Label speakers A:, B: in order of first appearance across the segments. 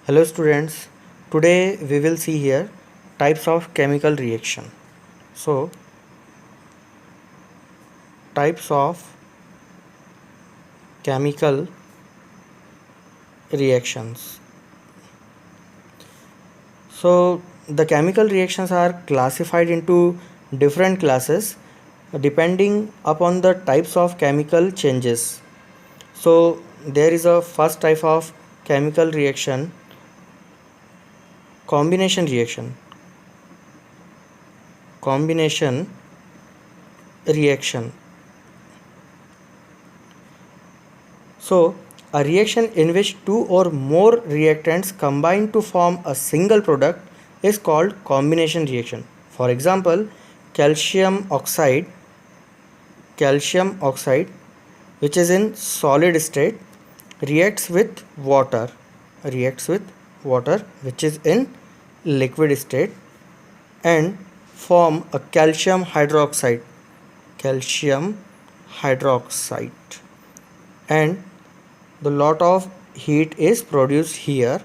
A: Hello students, today we will see here types of chemical reaction. So types of chemical reactions. So the chemical reactions are classified into different classes depending upon the types of chemical changes. So there is a first type of chemical reaction, combination reaction. Combination reaction. So, a reaction in which two or more reactants combine to form a single product is called combination reaction. For example, calcium oxide, which is in solid state, reacts with water, which is in liquid state, and form a calcium hydroxide, and the lot of heat is produced here.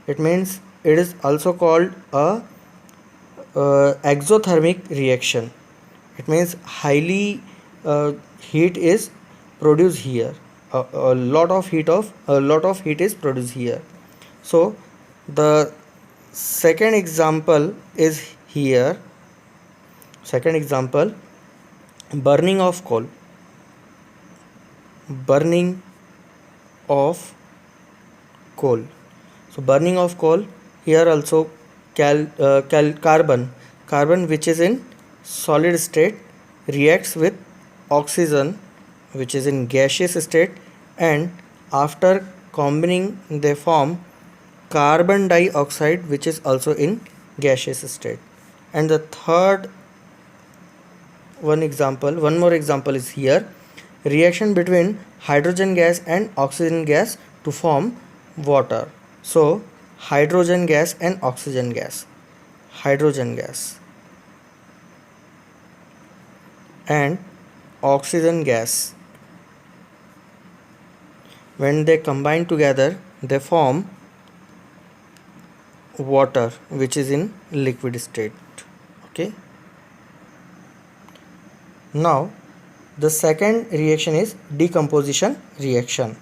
A: It means it is also called a exothermic reaction. It means highly heat is produced here. A lot of heat is produced here. So the second example is here. Second example, burning of coal. So burning of coal, here also carbon which is in solid state reacts with oxygen which is in gaseous state, and after combining they form carbon dioxide which is also in gaseous state. And the third one more example is here, reaction between hydrogen gas and oxygen gas to form water. So hydrogen gas and oxygen gas, hydrogen gas and oxygen gas, when they combine together they form water which is in liquid state. Okay, now the second reaction is decomposition reaction.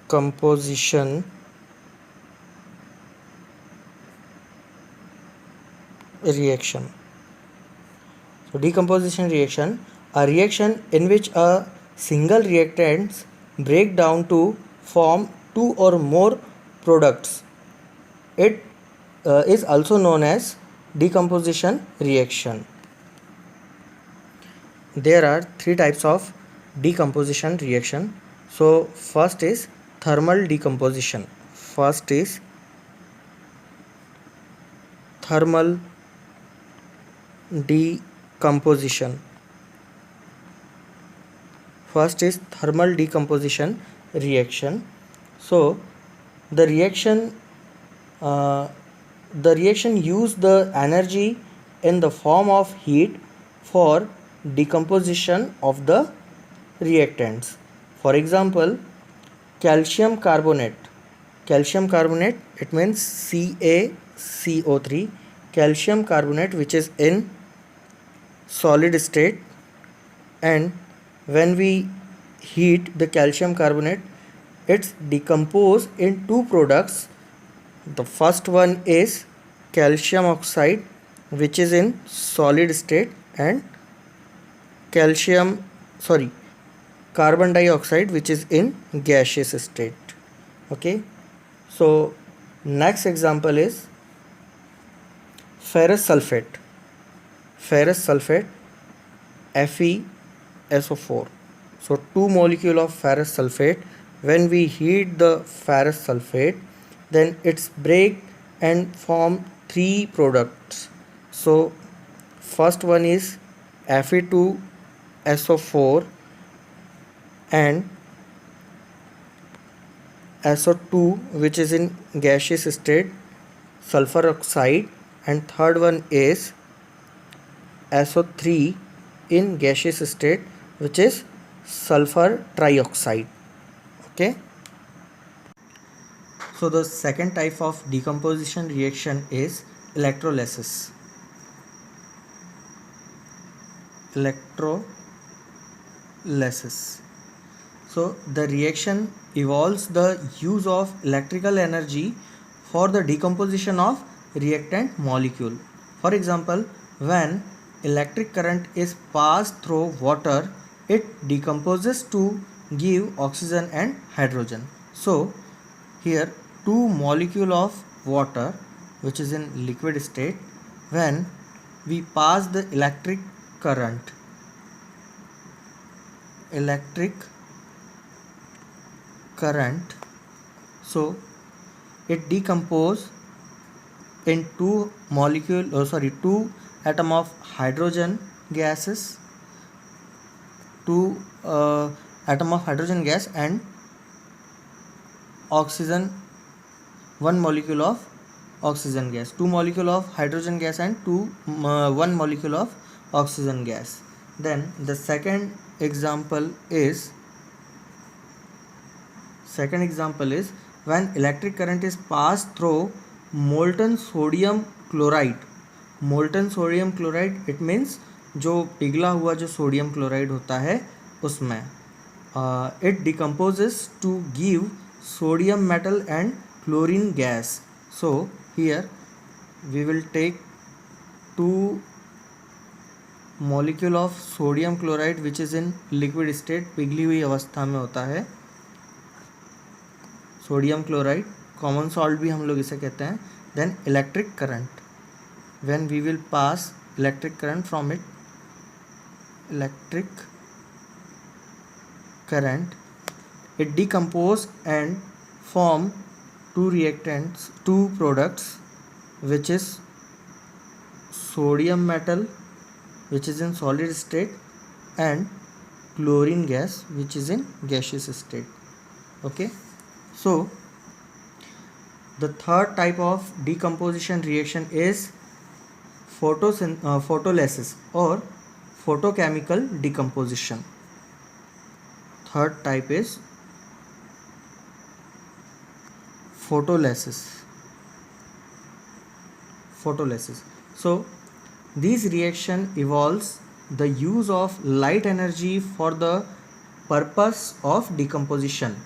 A: Decomposition reaction. So decomposition reaction, a reaction in which a single reactants break down to form two or more products. It is also known as decomposition reaction. There are three types of decomposition reaction. So first is thermal decomposition. Thermal decomposition. First is thermal decomposition reaction. So the reaction use the energy in the form of heat for decomposition of the reactants. For example, calcium carbonate, it means CaCO3, calcium carbonate which is in solid state, and when we heat the calcium carbonate, it's decomposed in two products. The first one is calcium oxide which is in solid state, and carbon dioxide which is in gaseous state. Okay, so next example is ferrous sulfate, FeSO4. So two molecule of ferrous sulfate, when we heat the ferrous sulfate, then it's break and form three products. So first one is Fe2SO4 and SO2 which is in gaseous state, sulfur oxide, and third one is SO3 in gaseous state, which is sulfur trioxide. Okay. So the second type of decomposition reaction is electrolysis. Electrolysis. So the reaction involves the use of electrical energy for the decomposition of reactant molecule. For example, when electric current is passed through water, it decomposes to give oxygen and hydrogen. So here two molecule of water which is in liquid state, when we pass the electric current so it decompose in two atom of hydrogen gases, two atom of hydrogen gas and oxygen, one molecule of oxygen gas, two molecule of hydrogen gas and one molecule of oxygen gas. Then the second example is when electric current is passed through molten sodium chloride. molten sodium chloride it means जो पिघला हुआ जो sodium chloride होता है उसमें it decomposes to give sodium metal and chlorine gas. So here we will take two molecule of sodium chloride which is in liquid state, पिघली हुई अवस्था में होता है सोडियम क्लोराइड, कॉमन सॉल्ट भी हम लोग इसे कहते हैं. Then electric current, when we will pass electric current from it, electric current, it decompose and form two products which is sodium metal which is in solid state and chlorine gas which is in gaseous state. Okay, so the third type of decomposition reaction is photolysis or photochemical decomposition. Third type is photolysis. So this reaction involves the use of light energy for the purpose of decomposition.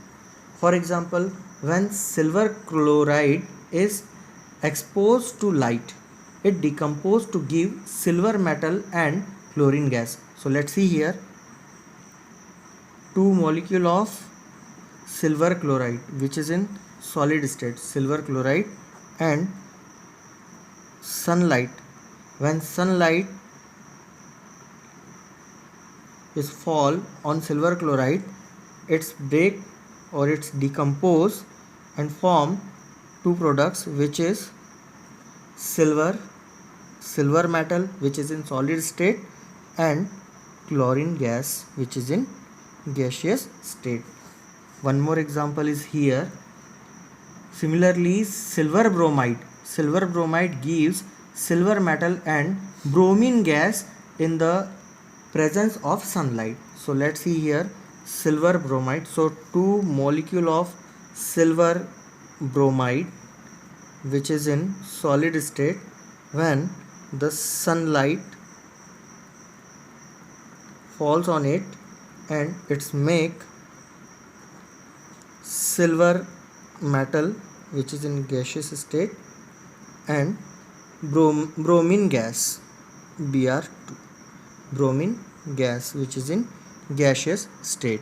A: For example, when silver chloride is exposed to light, it decomposes to give silver metal and chlorine gas. So let's see here, two molecule of silver chloride which is in solid state, silver chloride, and sunlight. When sunlight is fall on silver chloride, it's break or it's decompose and form two products which is silver metal which is in solid state and chlorine gas which is in gaseous state. One more example is here. Similarly, silver bromide gives silver metal and bromine gas in the presence of sunlight. So let's see here, silver bromide. So two molecule of silver bromide which is in solid state, when the sunlight falls on it and it's make silver metal which is in gaseous state and bromine gas, Br2, bromine gas which is in gaseous state.